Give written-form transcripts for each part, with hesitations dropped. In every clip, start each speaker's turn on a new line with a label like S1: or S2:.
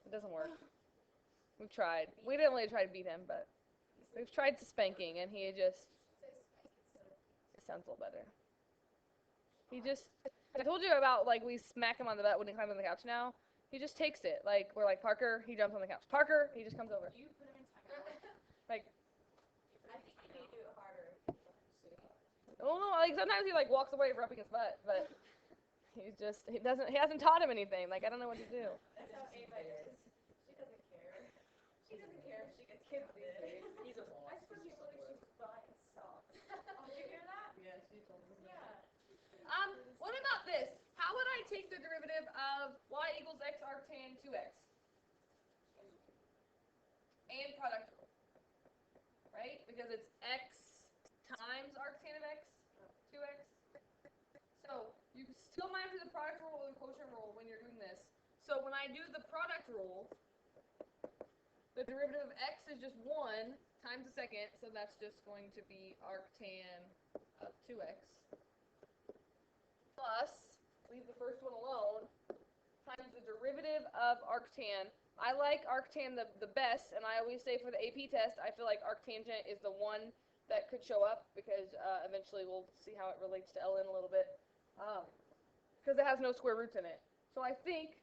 S1: It doesn't work. We've tried. We didn't really try to beat him, but we've tried spanking, and he just. It sounds a little better. He just. I told you about like we smack him on the butt when he climbs on the couch now. He just takes it. Like we're like Parker, he jumps on the couch. Parker, he just comes over. Like. Oh no! Like sometimes he like walks away rubbing his butt, but he's just he hasn't taught him anything. Like I don't know what to do.
S2: That's how Ava is. She doesn't care. She doesn't care if she gets kids these days.
S3: He's a boss.
S2: I suppose you believe she's buying stuff. Oh, did you hear that?
S3: Yeah, she told me that.
S2: Yeah.
S1: What about this? How would I take the derivative of y equals x arctan 2x? And product rule, right? Because it's x times arctan of x, 2x. So you still might do the product rule or the quotient rule when you're doing this. So when I do the product rule, the derivative of x is just 1 times the second, so that's just going to be arctan of 2x. Plus, leave the first one alone, times the derivative of arctan. I like arctan the best, and I always say for the AP test, I feel like arctangent is the one that could show up, because eventually we'll see how it relates to ln a little bit, because it has no square roots in it. So I think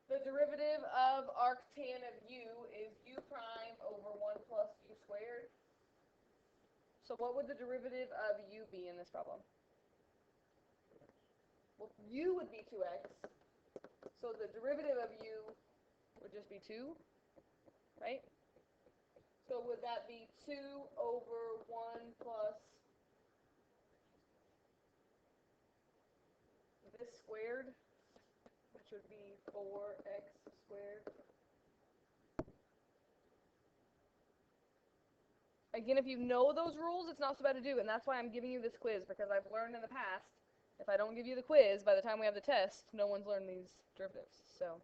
S1: the derivative of arctan of u is u prime over 1 plus u squared. So what would the derivative of u be in this problem? Well, u would be 2x, so the derivative of u would just be 2, right? So would that be 2 over 1 plus this squared, which would be 4x squared? Again, if you know those rules, it's not so bad to do, and that's why I'm giving you this quiz, because I've learned in the past, if I don't give you the quiz, by the time we have the test, no one's learned these derivatives. So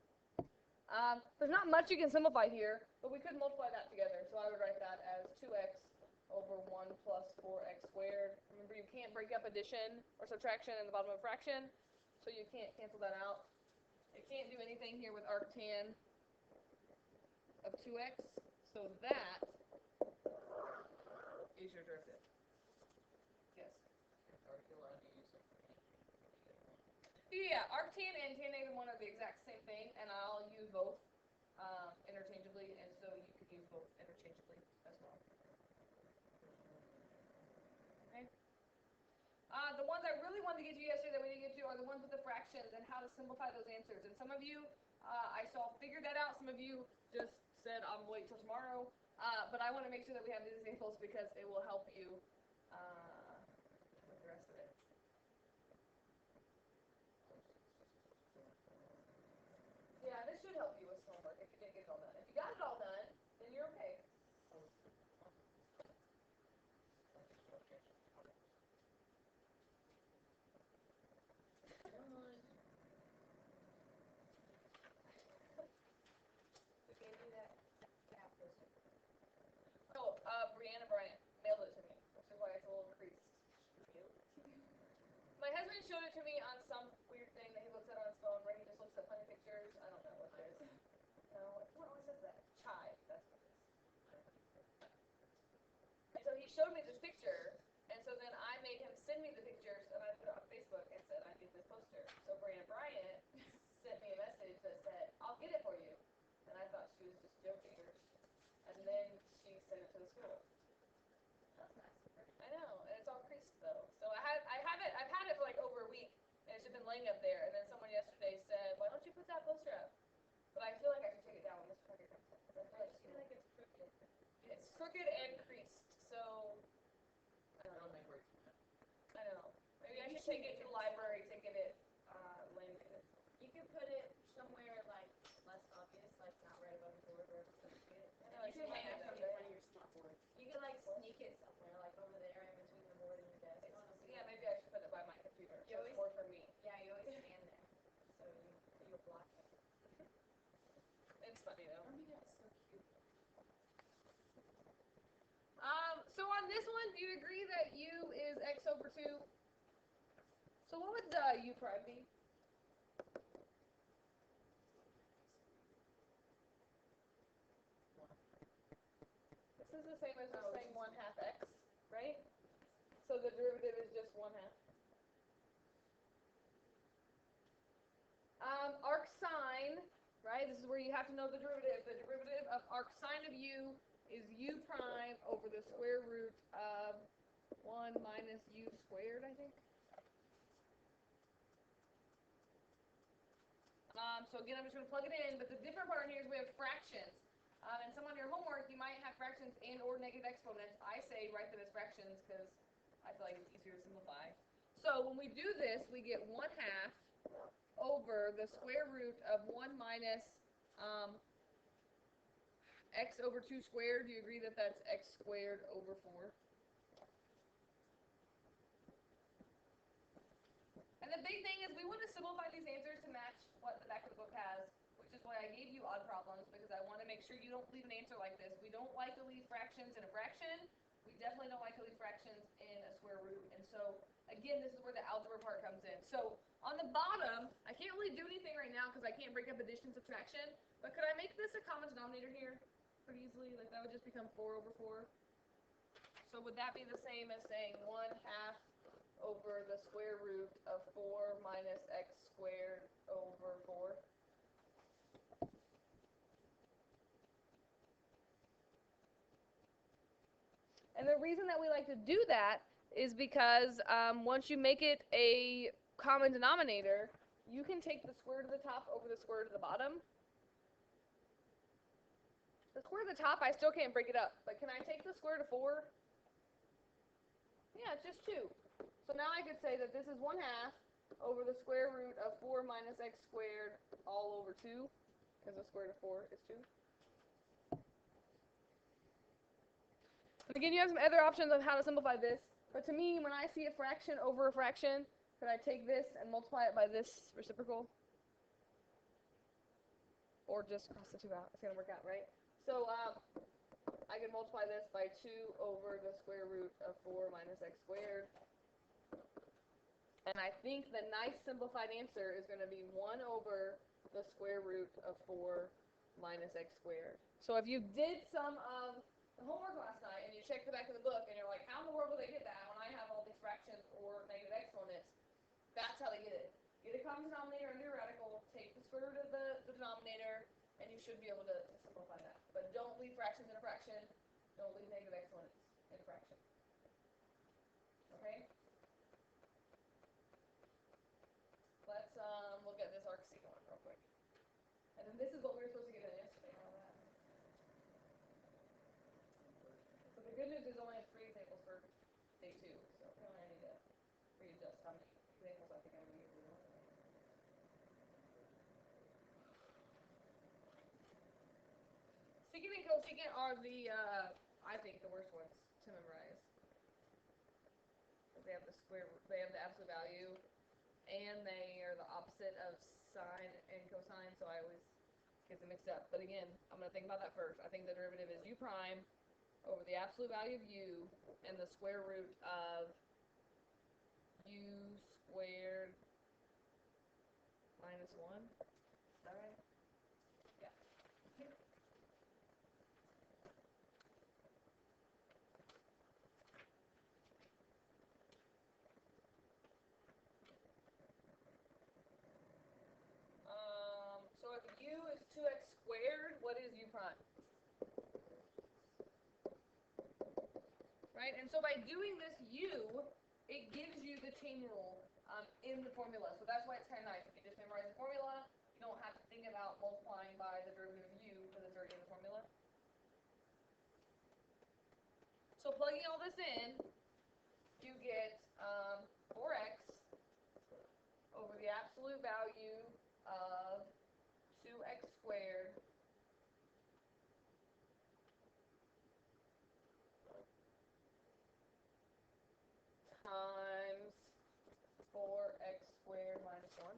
S1: there's not much you can simplify here, but we could multiply that together. So I would write that as 2x over 1 plus 4x squared. Remember, you can't break up addition or subtraction in the bottom of a fraction, so you can't cancel that out. You can't do anything here with arctan of 2x, so that is your derivative. Yes?
S3: Are you allowed to use it?
S1: Yeah, arctan and tan negative 1 are the exact same thing, and I'll use both interchangeably, and so you could use both interchangeably as well. Okay? The ones I really wanted to get to yesterday that we didn't get to are the ones with the fractions and how to simplify those answers. And some of you, I saw, figured that out. Some of you just said, I'm wait till tomorrow. But I want to make sure that we have these examples because it will help you with the rest of it. Yeah, this should help you with some homework if you didn't get it all done. If you got it all done, then you're okay. Oh, Brianna Bryant mailed it to me, which is why it's a little increased. My husband showed it to me on some weird thing that he looks at on his phone where he just looks at funny pictures. I don't know what it is. No, what always says that? Chai, that's what it is. And so he showed me this picture, and so then I made him send me the pictures, and I put it on Facebook and said I did this poster. So Brianna Bryant sent me a message that said, I'll get it for you. And I thought she was just joking. And then she sent it to the school. That's nice. I know, and it's all creased though. So I've had it for like over a week, and it's just been laying up there. And then someone yesterday said, "Why don't you put that poster up?" But I feel like I should take it down when this Parker comes in. I feel like it's crooked. It's crooked and creased. So I don't know. I know. Maybe I should take it to the library, take it laminated.
S2: You can put it somewhere like less obvious, like not right above the board where it's it.
S1: You can hang it
S2: in front of your smart board. You can like sneak it somewhere, like over there in between the board and your desk.
S1: Yeah, maybe I should put it by my computer.
S2: You always,
S1: or for me.
S2: Yeah, you always stand there, so you block it.
S1: It's funny though.
S2: Oh my god, it's so cute.
S1: So on this one, do you agree that u is x over 2? So what would u prime be? the same as just saying 1/2 x, right? So the derivative is just 1/2. Arc sine, right? This is where you have to know the derivative. The derivative of arc sine of u is u prime over the square root of 1 minus u squared, I think. So again, I'm just going to plug it in, but the different part here is we have fractions. And some on your homework, you might have fractions and or negative exponents. I say write them as fractions because I feel like it's easier to simplify. So when we do this, we get 1/2 over the square root of 1 minus x over 2 squared. Do you agree that that's x squared over 4? And the big thing is we want to simplify these answers to match what the back of the book has, which is why I gave you odd problems, because I want to make sure you don't leave an answer like this. We don't like to leave fractions in a fraction. We definitely don't like to leave fractions in a square root. And so, again, this is where the algebra part comes in. So on the bottom, I can't really do anything right now because I can't break up addition, subtraction, but could I make this a common denominator here pretty easily? Like that would just become 4 over 4. So would that be the same as saying 1/2 over the square root of 4 minus x squared over 4? And the reason that we like to do that is because once you make it a common denominator, you can take the square root of the top over the square root of the bottom. The square root of the top, I still can't break it up, but can I take the square root of 4? Yeah, it's just 2. So now I could say that this is 1/2 over the square root of 4 minus x squared all over 2, because the square root of 4 is 2. And again, you have some other options on how to simplify this, but to me, when I see a fraction over a fraction, could I take this and multiply it by this reciprocal? Or just cross the 2 out. It's going to work out, right? So I can multiply this by 2 over the square root of 4 minus x squared. And I think the nice simplified answer is going to be 1 over the square root of 4 minus x squared. So if you did some of the homework last night and you check the back of the book and you're like, how in the world will they get that when I have all these fractions or negative exponents? That's how they get it. Get a common denominator under your radical, take the square root of the denominator, and you should be able to simplify that. But don't leave fractions in a fraction. Don't leave negative exponents in a fraction. Okay? Let's look at this arc C one real quick. And then this is what we were supposed to get in yesterday. All that. So the good news is only have 3 examples for day 2. So apparently I need to readjust how many examples I think I'm going to get. Secant and cosecant are the, I think, the worst ones to memorize. They have the they have the absolute value, and they are the opposite of sine and cosine, so I always get them mixed up. But again, I'm going to think about that first. I think the derivative is u prime over the absolute value of u and the square root of u squared minus 1. Is that right? Yeah. So if u is 2x squared, what is u prime? Right? And so by doing this u, it gives you the chain rule in the formula. So that's why it's kind of nice. If you just memorize the formula, you don't have to think about multiplying by the derivative of u because it's already in the formula. So plugging all this in, you get 4x over the absolute value of 2x squared times 4x squared minus 1.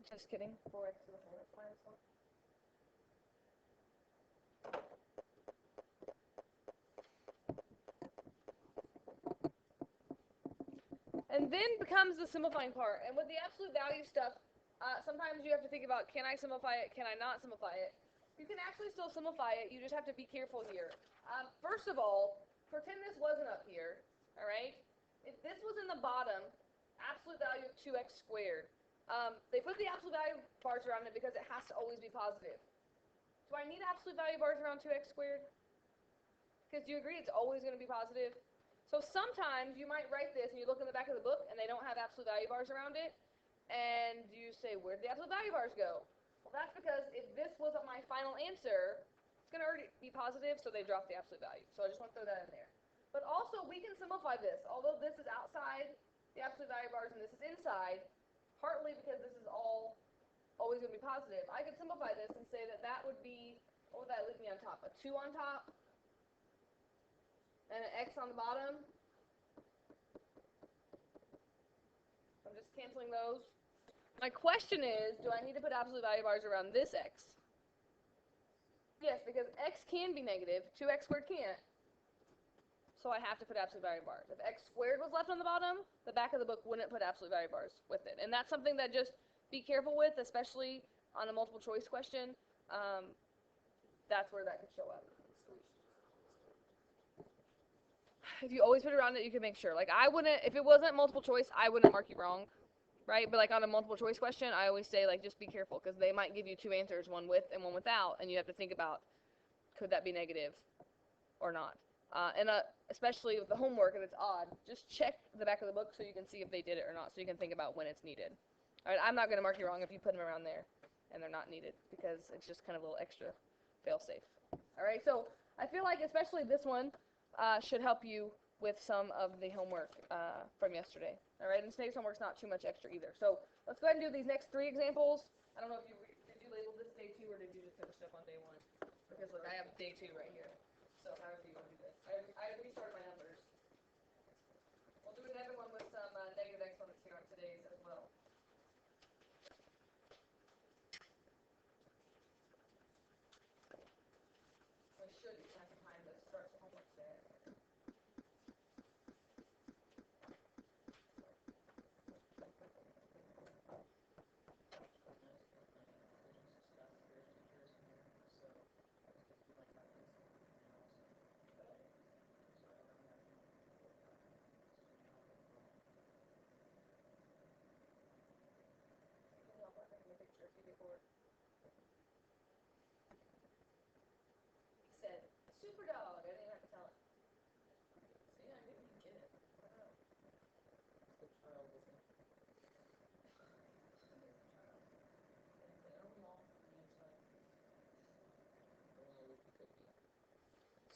S1: Just kidding. 4x to the 4x minus 1. And then becomes the simplifying part. And with the absolute value stuff, Sometimes you have to think about, can I simplify it, can I not simplify it? You can actually still simplify it, you just have to be careful here. First of all, pretend this wasn't up here, alright? If this was in the bottom, absolute value of 2x squared, they put the absolute value bars around it because it has to always be positive. Do I need absolute value bars around 2x squared? Because do you agree it's always going to be positive? So sometimes you might write this and you look in the back of the book and they don't have absolute value bars around it, and you say, where'd the absolute value bars go? Well, that's because if this wasn't my final answer, it's going to already be positive, so they dropped the absolute value. So I just want to throw that in there. But also, we can simplify this. Although this is outside the absolute value bars and this is inside, partly because this is all always going to be positive, I could simplify this and say that that would be, what would that leave me on top? A 2 on top and an x on the bottom. I'm just canceling those. My question is, do I need to put absolute value bars around this x? Yes, because x can be negative, 2x squared can't. So I have to put absolute value bars. If x squared was left on the bottom, the back of the book wouldn't put absolute value bars with it. And that's something that just be careful with, especially on a multiple choice question. That's where that could show up. If you always put it around it, you can make sure. Like I wouldn't, if it wasn't multiple choice, I wouldn't mark you wrong. Right? But like on a multiple choice question, I always say like just be careful because they might give you 2 answers, one with and one without, and you have to think about could that be negative or not. Especially with the homework, if it's odd, just check the back of the book so you can see if they did it or not, so you can think about when it's needed. All right, I'm not going to mark you wrong if you put them around there and they're not needed because it's just kind of a little extra fail-safe. All right, so I feel like especially this one should help you with some of the homework from yesterday. All right, and today's homework's not too much extra either. So let's go ahead and do these next 3 examples. I don't know if you did you label this day 2 or did you just finish up on day 1? Because look, I have day 2 right here. So however you want to do this. I restarted my numbers. We'll do another one with some negative exponents here on today's as well. We should have some time to start the homework today. He said, super dog. I didn't even have to tell him.
S3: See, I didn't get it. The child wasn't.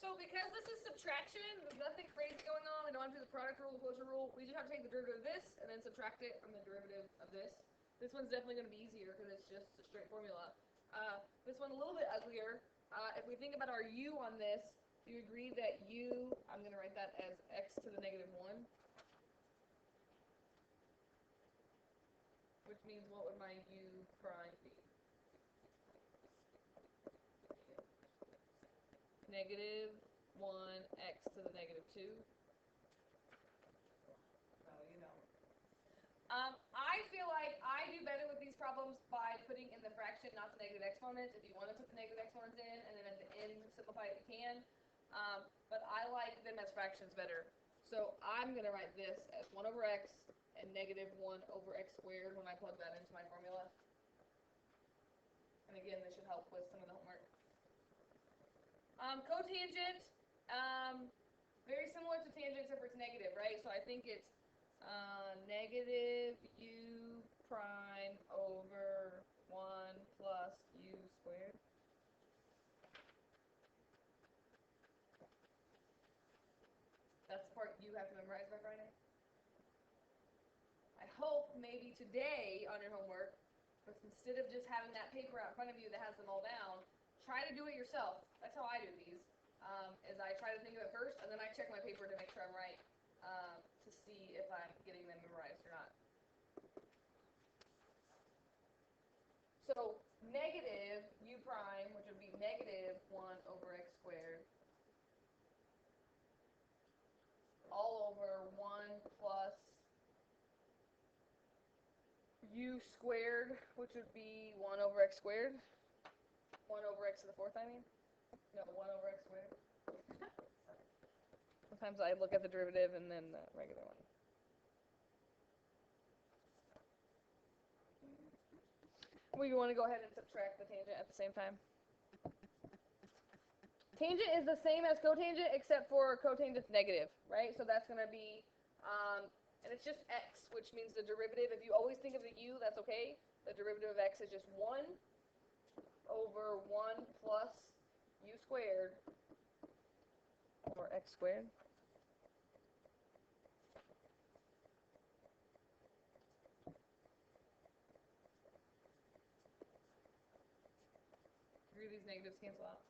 S1: So because this is subtraction, there's nothing crazy going on. We don't have to do the product rule, the closure rule. We just have to take the derivative of this and then subtract it from the derivative of this. This one's definitely going to be easier because it's just a straight formula. This one a little bit uglier. If we think about our u on this, do you agree that u, I'm going to write that as x to the negative 1? Which means what would my u prime be? Negative 1x to the negative 2. Oh, you know. I feel like I do better with these problems by putting in the fraction, not the negative exponents. If you want to put the negative exponents in, and then at the end simplify it, you can. But I like them as fractions better. So I'm going to write this as 1 over x and negative 1 over x squared when I plug that into my formula. And again, this should help with some of the homework. Cotangent, very similar to tangent except for it's negative, right? So I think it's negative u prime over 1 plus u squared. That's the part you have to memorize by Friday. I hope maybe today on your homework, instead of just having that paper out in front of you that has them all down, try to do it yourself. That's how I do these. Is I try to think of it first, and then I check my paper to make sure I'm right, to see if I'm getting them memorized or not. So negative u prime, which would be negative 1 over x squared, all over 1 plus u squared, which would be 1 over x squared. 1 over x to the fourth, I mean. No, 1 over x squared. Sometimes I look at the derivative and then the regular one. We want to go ahead and subtract the tangent at the same time. Tangent is the same as cotangent, except for cotangent's negative, right? So that's going to be, and it's just x, which means the derivative. If you always think of the u, that's okay. The derivative of x is just 1 over 1 plus u squared, or x squared. Agree these negatives cancel out.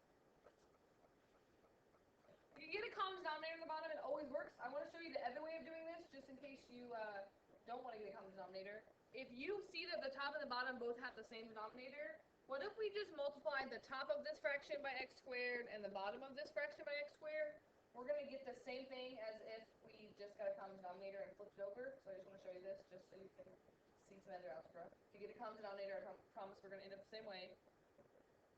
S1: You get a common denominator in the bottom, it always works. I want to show you the other way of doing this, just in case you don't want to get a common denominator. If you see that the top and the bottom both have the same denominator, what if we just multiplied the top of this fraction by x squared and the bottom of this fraction by x squared? We're going to get the same thing as if we just got a common denominator and flipped it over. So I just want to show you this, just so you can see some other algebra. If you get a common denominator, I promise we're going to end up the same way.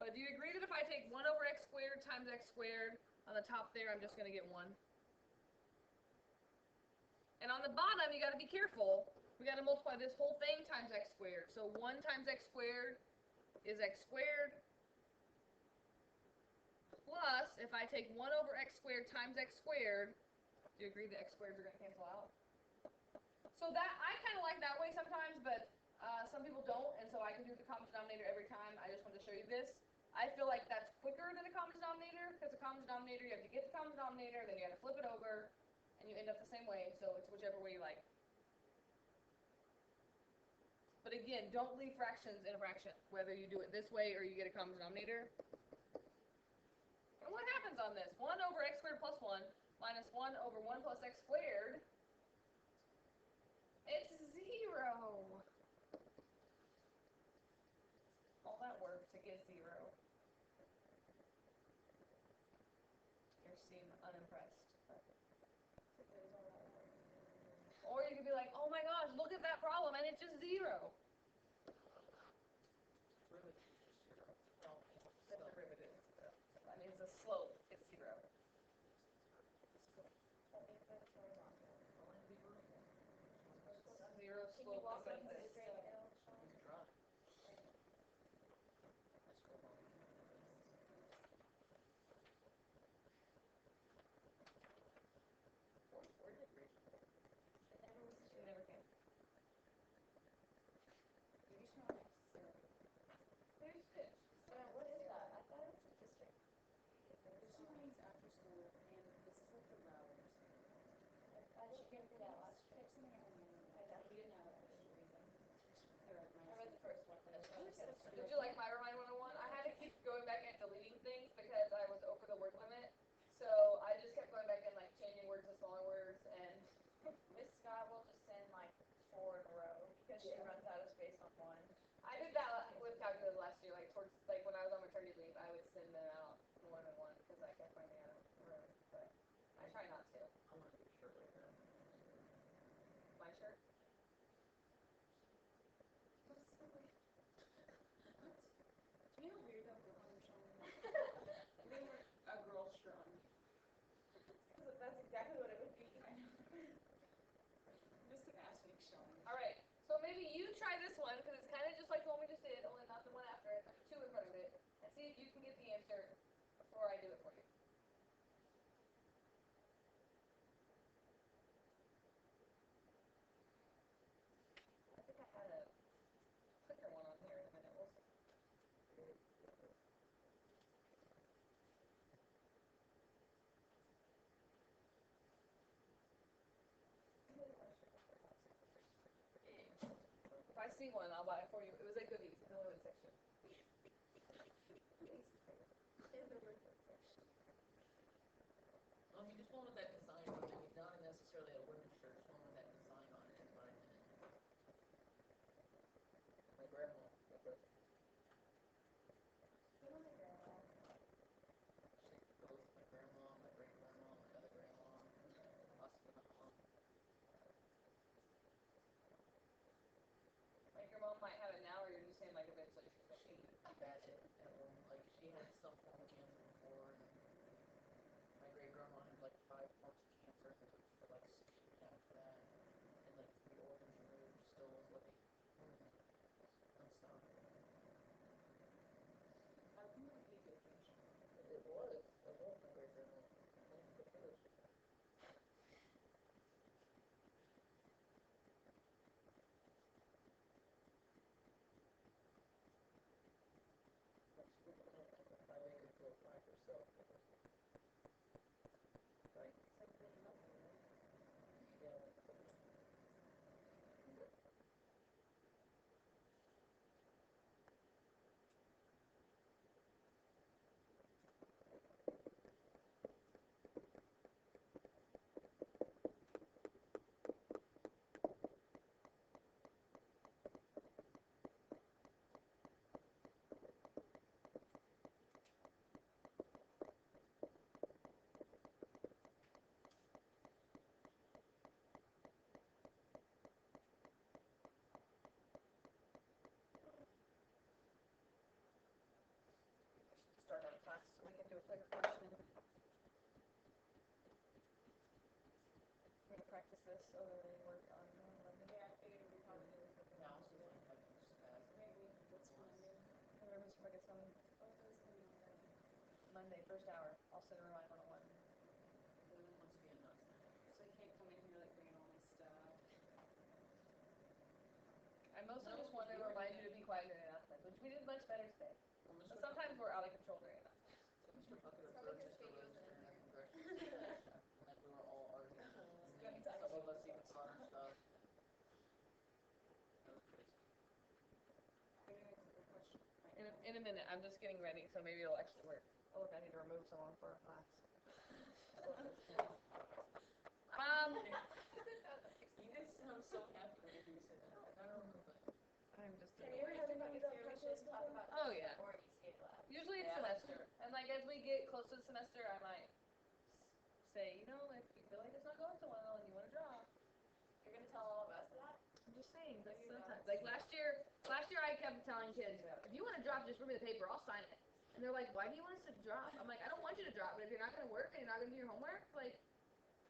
S1: But do you agree that if I take 1 over x squared times x squared, on the top there, I'm just going to get 1. And on the bottom, you got to be careful. We got to multiply this whole thing times x squared. So 1 times x squared is x squared. Plus, if I take 1 over x squared times x squared, do you agree that x squareds are going to cancel out? So that, I kind of like that way sometimes, but some people don't, and so I can do the common denominator every time. I just wanted to show you this. I feel like that's quicker than a common denominator, because a common denominator, you have to get the common denominator, then you have to flip it over, and you end up the same way, so it's whichever way you like. But again, don't leave fractions in a fraction, whether you do it this way or you get a common denominator. And what happens on this? 1 over x squared plus 1 minus 1 over 1 plus x squared, it's 0. All that work to get 0. You seem unimpressed. Or you could be like, oh my gosh, look at that problem, and it's just 0. The derivative. That means the slope is 0. 0 slope is like this. She never came. There's fish.
S2: What is that? I thought it was a district.
S4: She means after school, and this is like the route.
S2: I didn't hear that last
S4: Pick
S2: trip.
S4: something up in the
S2: I know, he didn't have it.
S4: They're like
S2: I read the first one, but it's really good.
S1: Did you like my Remind 101? I had to keep going back and deleting things because I was over the word limit. So I just kept going back and like changing words to smaller words, and
S2: Miss Scott will just send like 4 in a row because she runs out of space on one.
S1: I did that with calculus last year. Like towards like when I was on maternity leave, I would send them out more than one because I kept running out of room. But I try not to.
S3: I want to get a shirt like that.
S1: My shirt.
S4: You know how weird that would look on They were a girl strong.
S2: That's exactly what it would be.
S4: I know. Just an ass week showing.
S1: All right. So maybe you try this one because it's kind of just like the one we just did, only not the one after it. There's 2 in front of it, and see if you can get the answer before I do it for you. I think I had a quicker one on here in a minute. We'll see. If I see one, I'll buy it for you. It was at Goodies in the women's section.
S3: Well, if you just wanted that design on it, not necessarily a women's shirt, just wanted that design on it, is what I meant. My grandma, my brother,
S2: Who was a grandma?
S3: she goes with my grandma, my great grandma, my other grandma, us, my mom.
S1: My this overlay work on Monday?
S2: Yeah, I figured we probably do this.
S3: Now it's just like having a spaz.
S2: Maybe that's Monday.
S1: Remember Mr. Bucket's on
S2: Both of us can be on that.
S1: Monday, first hour. I'll send a reminder on one.
S3: Dylan wants to be a nuts now.
S4: So I can't come in here like bringing all my stuff.
S1: I mostly
S3: No,
S1: just want to
S3: you're
S1: remind you
S3: doing
S1: to be quiet during announcements, which we did much better today.
S3: Well,
S1: But sometimes we're out of control during announcements.
S3: Mr. Bucket
S2: It's probably
S3: approached
S2: 'cause
S3: Mr.
S2: Katie
S3: Rhodes
S2: wasn't in
S3: during a
S2: here.
S3: congressional speech, and we were all arguing.
S2: Johnny
S3: Some
S2: Tyson.
S3: of us even saw our stuff. That was crazy.
S4: Getting into the question.
S1: In a minute, I'm just getting ready, so maybe it'll actually work. Oh, look, I need to remove someone for a class.
S3: You did sound so happy when you said that. I don't remember.
S1: I'm just.
S2: Can you ever have Buckets here? We should talk about
S1: Oh,
S2: this
S1: yeah.
S2: before you skate lab.
S1: Usually it's
S3: Yeah.
S1: semester, and like as we get close to the semester, I might say, you know, if you feel like it's not going so well and you want to drop,
S2: You're gonna tell all of us that?
S1: I'm just saying. But
S2: You're
S1: sometimes,
S2: not.
S1: like last year I kept telling kids, if you want to drop, just bring me the paper, I'll sign it. And they're like, why do you want us to drop? I'm like, I don't want you to drop, but if you're not gonna work and you're not gonna do your homework, like,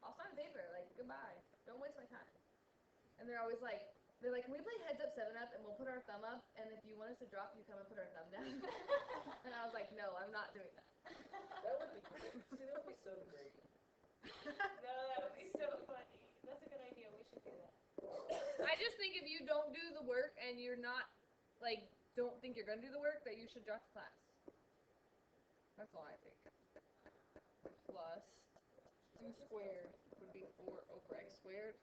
S1: I'll sign the paper. Like, goodbye. Don't waste my time. And they're always like, can we play heads up, 7-up, and we'll put our thumb up, and if you want us to drop, you come and put our thumb down. And I was like, no, I'm not doing that.
S3: That would be great. See, that would be so great.
S2: No, that would be so funny. That's a good idea. We should do that.
S1: I just think if you don't do the work and you're not, like, don't think you're gonna do the work, that you should drop the class. That's all I think. Plus 2 squared would be 4 over x squared.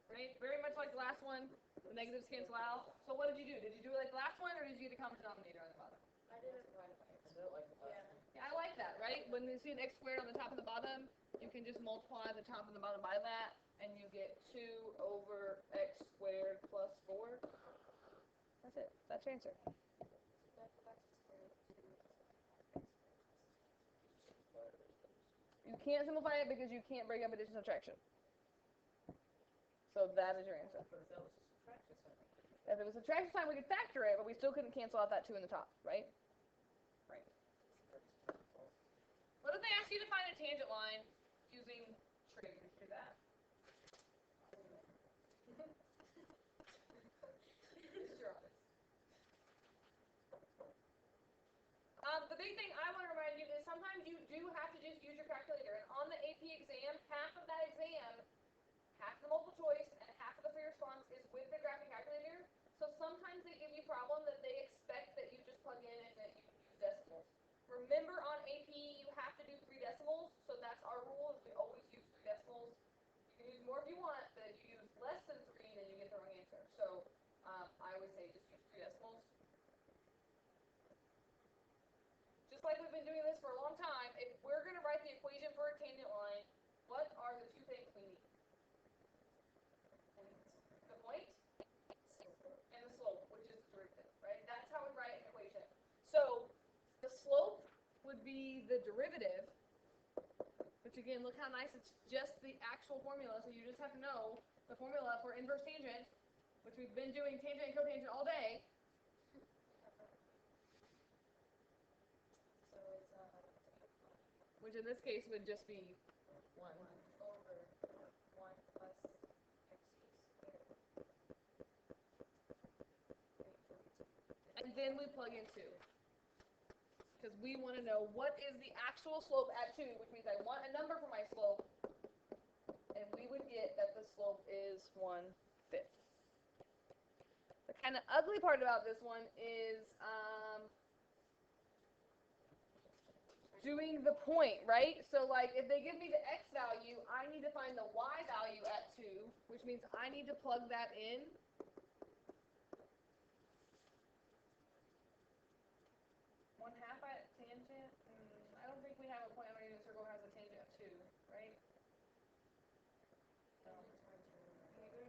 S1: Right? Very much like the last one, the negatives cancel out. So what did you do? Did you do it like the last one, or did you get a common denominator on the bottom?
S2: I did it right away.
S3: I did it like the last
S2: Yeah.
S3: one.
S1: Yeah, I like that, right? When you see an x squared on the top and the bottom, you can just multiply the top and the bottom by that, and you get 2 over x squared plus 4. That's it. That's your answer. You can't simplify it because you can't break up addition and subtraction. So that is your answer.
S3: But if that was a subtraction sign.
S1: If it was a subtraction sign, we could factor it, but we still couldn't cancel out that 2 in the top, right? Right. What if they ask you to find a tangent line using trig? Would you do that? The big thing I want to remind you is sometimes you do have to just use your calculator. And on the AP exam, half of that exam, half the multiple choice and half of the free response is with the graphing calculator. So sometimes they give you a problem that they expect that you just plug in and that you use decimals. Remember on AP you have to do 3 decimals, so that's our rule is we always use 3 decimals. You can use more if you want, but if you use less than 3, then you get the wrong answer. So I would say just use 3 decimals. Just like we've been doing this for a long time, if we're going to write the equation for a tangent line, what are the 2 things we need? The point and the slope, which is the derivative, right? That's how we write an equation. So the slope would be the derivative, which again, look how nice, it's just the actual formula, so you just have to know the formula for inverse tangent, which we've been doing tangent and cotangent all day.
S2: So it's
S1: Which in this case would just be 1.
S2: over 1 plus x squared.
S1: And then we plug in 2. Because we want to know what is the actual slope at 2, which means I want a number for my slope. And we would get that the slope is 1/5. The kind of ugly part about this one is doing the point, right? So like if they give me the x value, I need to find the y value at 2, which means I need to plug that in. One half at tangent. I don't think we have a point on a circle has a tangent of 2, right?
S2: Can you go to 3 decimal places?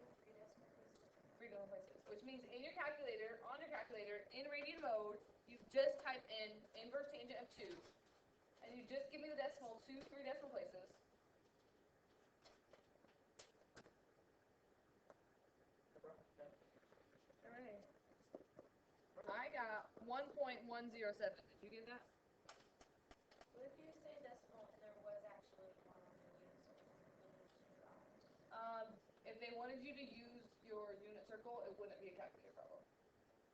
S1: 3 decimal places. Which means in your calculator, on your calculator, in radian mode, you just type in inverse tangent of 2. And you just give me the decimal 2 3 decimal places. Alright. I got 1.107. Did you get that?
S2: What if you say decimal and there was actually 1 on the unit, so it's dropped?
S1: If circle, it wouldn't be a calculator problem.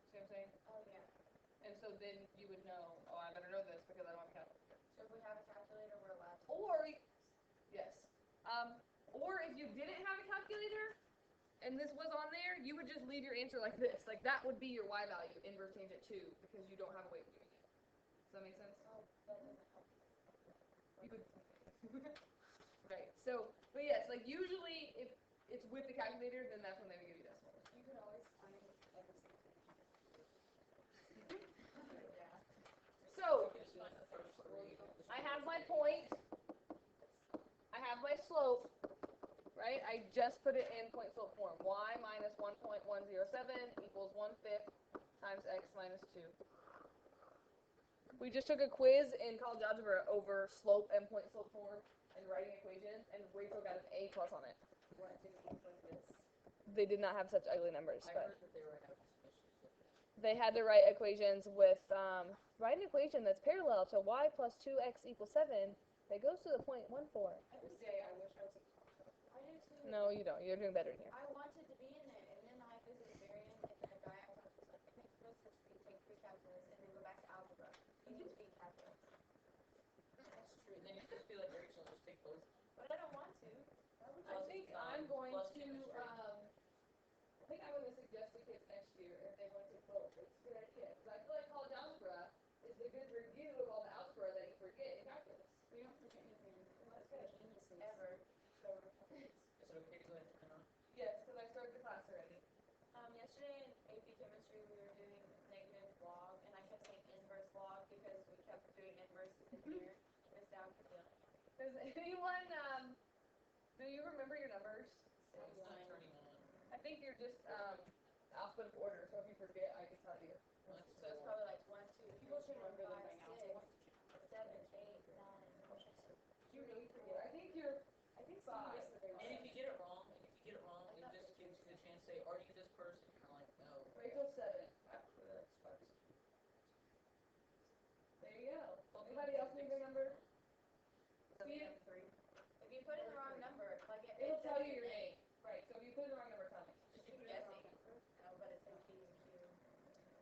S1: See what I'm saying?
S2: Oh, yeah.
S1: And so then you would know, oh, I better know this because I don't have a calculator.
S2: So if we have a calculator, we're allowed to.
S1: Or, yes. Or if you didn't have a calculator, and this was on there, you would just leave your answer like this. Like, that would be your y value, inverse tangent 2, because you don't have a way of doing it. Does that make sense?
S2: Oh, that doesn't help.
S1: You could. Right. So, but yes, like, usually, if it's with the calculator, then that's when they would give you decimals.
S4: You could always find everything.
S2: Yeah.
S1: So,
S3: It's like the first three.
S1: I have my point. I have my slope. Right? I just put it in point slope form. Y minus 1.107 equals 1/5 times x minus 2. We just took a quiz in college algebra over slope and point slope form and writing equations, and Rachel got an A+ on it.
S2: What did it look like this?
S1: They did not have such ugly numbers,
S3: I
S1: but
S3: heard that they were having some issues with it.
S1: they had to write equations with, write an equation that's parallel to y plus 2x equals 7 that goes to the point 1, 4.
S4: Every day I wish I was a
S2: I do too.
S1: No, you don't. You're doing better in here.
S2: I wanted to be in it, and then I visited Marion, and the guy I talked to was like, I think you're supposed to take pre-calculus and then go back to algebra. You need to be calculus.
S3: That's true. And then you just feel like Rachel, just take both.
S2: But I don't want to. Why would
S1: I
S2: you?
S1: think
S3: Plus
S1: I'm going
S3: plus
S1: to,
S3: chemistry.
S1: I think I'm going to suggest to kids next year if they want to take both. It's a good idea. Because I feel like college algebra is a good review of all the algebra that you forget in calculus.
S4: We don't forget anything.
S1: That's good.
S2: Ever. So,
S3: Is it okay to go ahead and turn on?
S1: Yes, because I started the class already.
S2: yesterday in AP chemistry, we were doing negative log, and I kept saying inverse log because we kept doing inverses in here. Miss Dow kept yelling.
S1: Does anyone, do you remember your numbers?
S3: It's not turning on.
S1: I think you're just, alphabetical order, so if you forget, I can tell you.
S2: So it's probably like 1, 2, 3,
S4: People should
S2: 4,
S4: remember
S2: 5,
S4: them by now.
S2: 6, 7, 8, 9.
S1: Do you really forget? I think you're,
S4: I think
S1: Five.
S4: some of us are very
S3: And if you get it wrong, it just gives you the chance to say, are you this person? Kind of like, no.
S1: Rachel 7.
S3: After that, it's 5.
S1: There you go. Anybody else need their number?
S2: See it? 3. If you put in the wrong number, like
S1: It'll tell you your name. Right, so if you put in the wrong number, tell me.
S2: Just keep guessing. No, but it's in P and Q.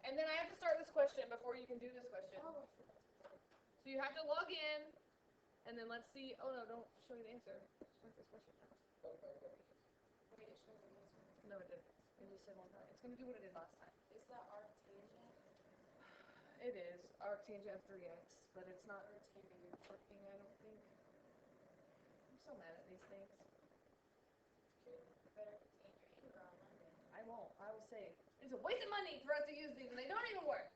S1: And then I have to start this question before you can do this question.
S2: Oh,
S1: So you have to log in, and then let's see, oh no, don't show me the answer. Start this question now.
S2: wait, it shows the answer.
S1: No, it didn't. It just said one time. It's gonna do what it did last time.
S2: Is that arctangent?
S1: It is arctangent of 3x, but it's not
S4: Arctangent.
S1: working, I don't think. I'm so mad at these things.
S2: Better take your anger on Monday.
S1: I won't. I will say, it's a waste of money for us to use these, and they don't even work.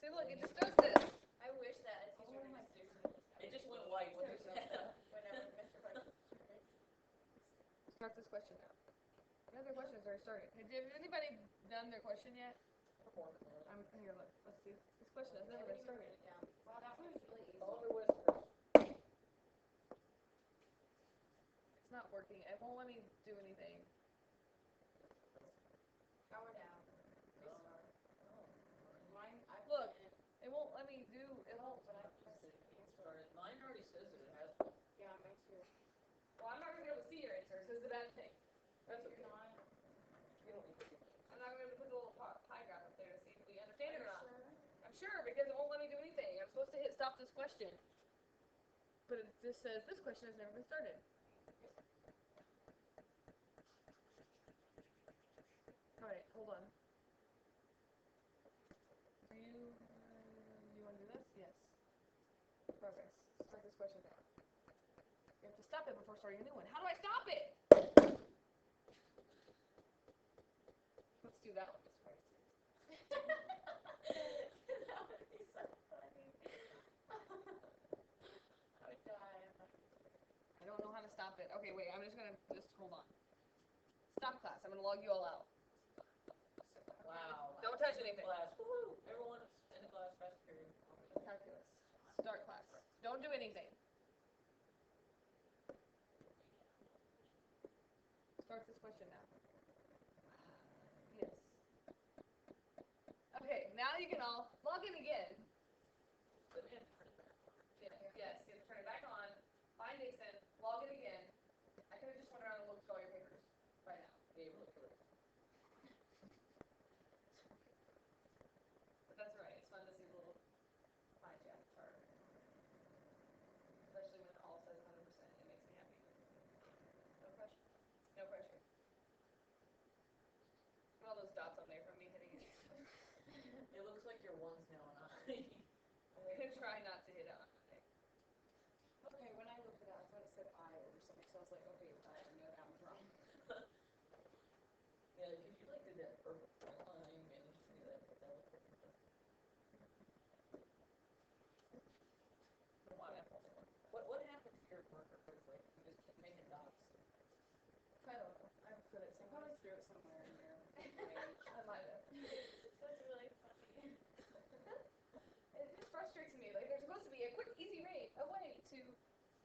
S1: See, look, it just does this.
S2: I wish that a teacher would just do something.
S3: It just went white when you said that.
S2: Whenever Mr. Price.
S1: Start this question now. Another question is already started. Has anybody done their question yet? Here, look. Let's see. This question has never been started.
S2: Wow, that one was really easy.
S3: All the whispers.
S1: It's not working. It won't let me do anything.
S2: Power down. Restart.
S4: Mine, I
S1: Look. It won't let me do. It won't.
S2: But I pressed
S3: Started. Mine already says that it has one.
S4: yeah, mine too.
S1: Well, I'm not gonna be able to see your answers. This is a bad thing. That's okay.
S4: You're not.
S3: You don't need to do
S1: I'm not gonna be able to put the little pie graph up there to see if we understand it or not.
S4: Sure.
S1: I'm sure because it won't let me do anything. I'm supposed to hit stop this question. But it just says this question has never been started. Alright, hold on. Do you want to do this? Yes. Progress. Start this question now. You have to stop it before starting a new one. How do I stop it? Let's do that one.
S2: That would be so funny. I would die.
S1: I don't know how to stop it. Okay, wait. I'm just gonna hold on. Stop class. I'm gonna log you all out.
S3: Wow.
S1: Don't touch
S3: End of
S1: anything.
S3: Class. Woohoo! Everyone in the class fast period.
S1: Calculus. Start class. Don't do anything. Start this question now. Yes. Okay, now you can all log in again.
S3: But then turn it back on.
S1: Yes, you have to turn it back on, find Dixon, log in again. I could have just went around and looked at all your papers by now.
S3: Gabriel.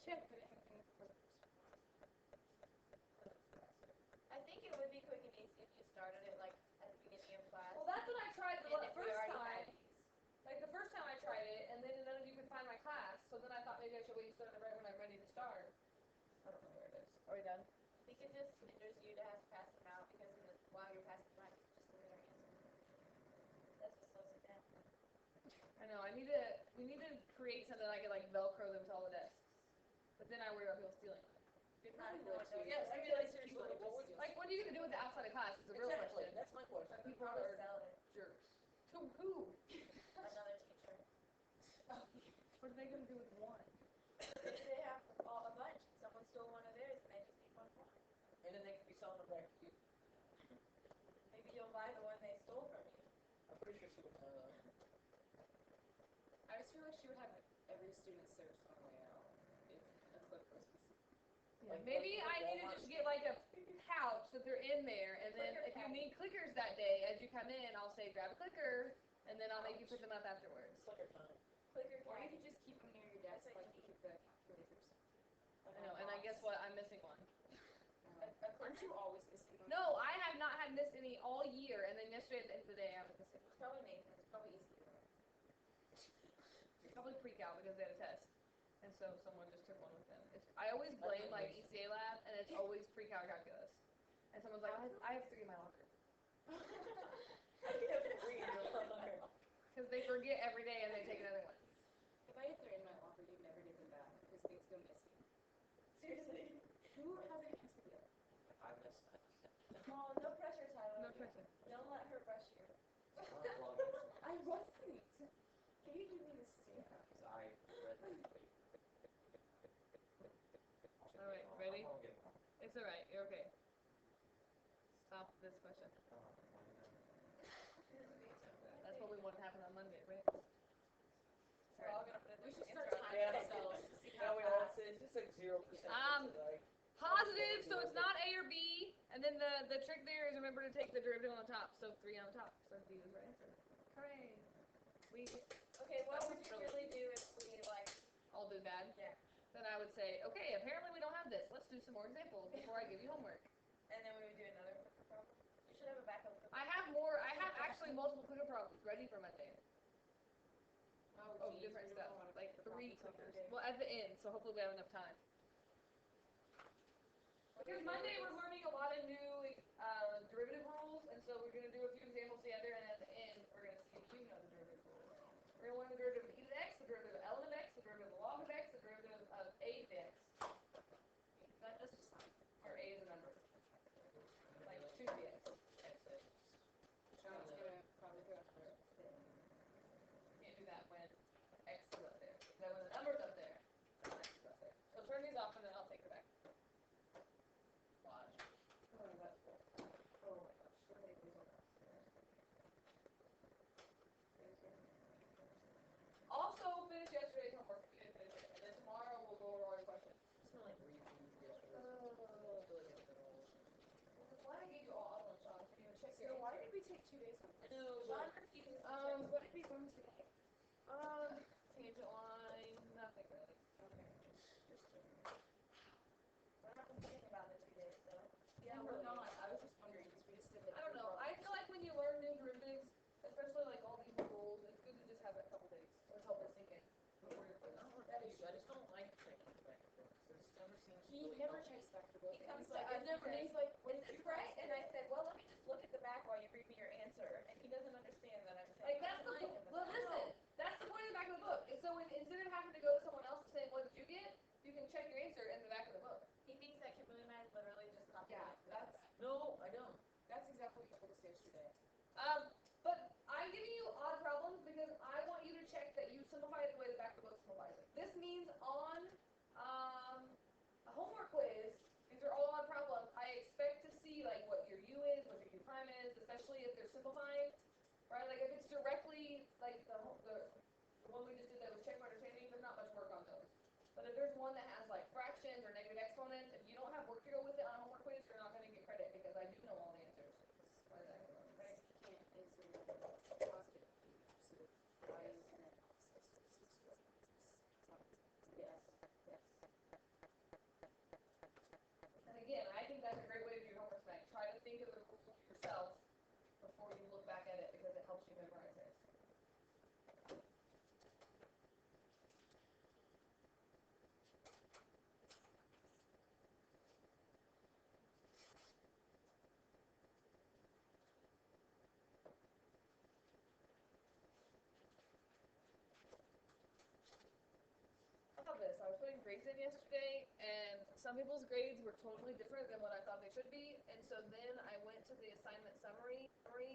S1: Yeah.
S2: I think it would be quick and easy if you started it like at the beginning of class.
S1: Well, that's what I tried the
S2: and if we
S1: first
S2: already
S1: time.
S2: had these.
S1: Like the first time I tried it, and then none of you could find my class, so then I thought maybe I should wait to start it right when I'm ready to start. I don't know where it is. Are we done?
S2: I think it just hinders you to have to pass them out because while you're passing them out, you just look at our answer. That's what slows it down.
S1: I know. We need to create something I could like Velcro them to all the desks. But then I worry about people stealing them.
S2: I don't know what those
S3: Yes, I
S2: are.
S3: mean, like, seriously, like, what would,
S1: Like, what are you gonna do with it outside of class? It's a real
S3: exactly,
S1: question.
S3: that's my question.
S1: But
S2: You
S1: people
S2: probably
S1: are
S2: sell it.
S1: jerks. To who?
S2: Another teacher.
S1: What are they gonna do with one?
S2: If they have a bunch, someone stole one of theirs and they just need one more.
S3: And then they could be selling them back to you.
S2: Maybe you'll buy the one they stole from you.
S3: I'm pretty sure she would know that.
S4: I just feel like she would have every student searched on the way out if a clip was
S3: Like,
S1: Maybe
S3: like
S1: I need to
S3: Walmart
S1: just get like a pouch that they're in there, and then
S2: Clicker
S1: if you
S2: pouch.
S1: need clickers that day, as you come in, I'll say grab a clicker, and then I'll make you put them up afterwards.
S3: It's like a time.
S2: Clicker
S4: Or you
S2: caddy.
S4: could just keep them near your desk,
S2: That's what
S4: like
S2: you
S4: you keep the calculators.
S1: I know, and I guess what? I'm missing one.
S4: Aren't you always missing one?
S1: No, I have not had missed any all year, and then yesterday at the end of the day, I was missing one.
S2: It's probably Nathan. It's probably easier.
S1: Probably freak out because they had a test, and so someone just took one with them. I always blame like ECA lab, and it's always pre-cal calculus. And someone's like, I have 3 in my locker.
S3: You have 3 in your locker.
S1: Because they forget every day and they take another one.
S4: If I had 3 in my locker, you'd never get them back because things go missing.
S2: Seriously.
S4: Who hasn't missed it?
S3: I missed that.
S2: Well, no pressure, Tyler.
S1: No pressure.
S2: Don't let her rush you.
S4: I wasn't. Can you do me this favor?
S1: Alright, ready? It's alright, you're okay. Stop this question. That's what we want to happen on Monday, right?
S2: We're all gonna put it
S4: We should
S2: in
S4: start
S2: the
S4: timing
S3: Yeah.
S4: ourselves to see
S3: No,
S4: how
S3: we all,
S4: fast.
S3: it's just like 0%. Like,
S1: Positive, so it's not A or B. And then the trick there is remember to take the derivative on the top. So 3 on the top. So D is right answer. Hooray.
S2: Okay, what would you really do if we like?
S1: All do bad.
S2: Yeah.
S1: Then I would say, okay, apparently we don't have this. Let's do some more examples before I give you homework.
S2: And then we would do another clicker problem. You should have a backup.
S1: I have actually multiple clicker problems ready for Monday. Oh,
S4: geez,
S1: different
S4: we don't
S1: stuff.
S4: wanna
S1: Like
S4: put the
S1: 3
S4: problems on
S1: clickers.
S4: Monday.
S1: Well, at the end, so hopefully we have enough time. Because Monday we're learning a lot of new derivative rules, and so we're going to do a few examples together, and at the end we're going to see if you know the derivative rules. We're going to learn the derivative of e to the x, the derivative of ln of x, the derivative of log of x, the derivative of a to the x. That just or a is a number. Like 2 to the x.
S4: John's gonna probably go after it.
S1: Can't do that when x is up there. Then when the number's up there, then x is up there. So turn these off and then I'll take it back. Watch.
S4: Oh, that's cool. Oh my gosh. What are they doing?
S1: Also finish yesterday's homework if you didn't finish it. And then tomorrow we'll go over all your questions.
S3: It's not like reading yesterday.
S1: Why I gave you all odd ones, Sean? So you would check
S4: So
S1: your
S4: why
S1: answer.
S4: did we take 2 days on
S3: I
S4: this?
S3: know,
S2: John
S3: but
S2: refuses to
S4: What did we learn today?
S1: Tangent line, nothing really.
S4: Okay.
S2: We're not complaining about the 2 days, though.
S4: Yeah, we're not. I was just wondering because we just did like
S1: I don't know. I feel like when you learn new derivatives, especially like all these rules, it's good to just have a couple days. Let's help us sink in before your quiz.
S3: I just don't like checking the back and forth. It just never seems
S4: He
S3: really
S4: never
S3: helpful.
S4: checks back the book.
S2: He
S4: And
S2: comes
S4: he's like,
S2: to us
S4: I've never.
S2: and
S4: And he's like,
S2: Is this right? And I said, well, let me just look at the back while you read me your answer. And he doesn't understand that I'm saying.
S1: Like that's the
S2: lying in the
S1: well,
S2: back.
S1: listen. That's the point of the back of the book. And so instead of having to go to someone else and saying what did you get, you can check your answer in the back of the book.
S2: He thinks that Kimberly and I literally just copied
S4: Yeah,
S2: it.
S3: No, I don't.
S4: that's exactly what you told us yesterday.
S1: But I'm giving you odd problems because I want you to check that you simplify it the way the back of the book simplifies it. This means on a homework quiz, these are all odd problems. I expect to see like what your U is, what your U prime is, especially if they're simplifying, right? Like if it's directly like the one we just did that was check my understanding, there's not much work on those. But if there's one that has like fractions or negative exponents, if you don't have work to go with it on a homework quiz, you're not going to get credit because I do know all the answers. Why did I go wrong?
S4: Right? You can't answer positive. So why is it? Yes. Yes.
S1: some people's grades were totally different than what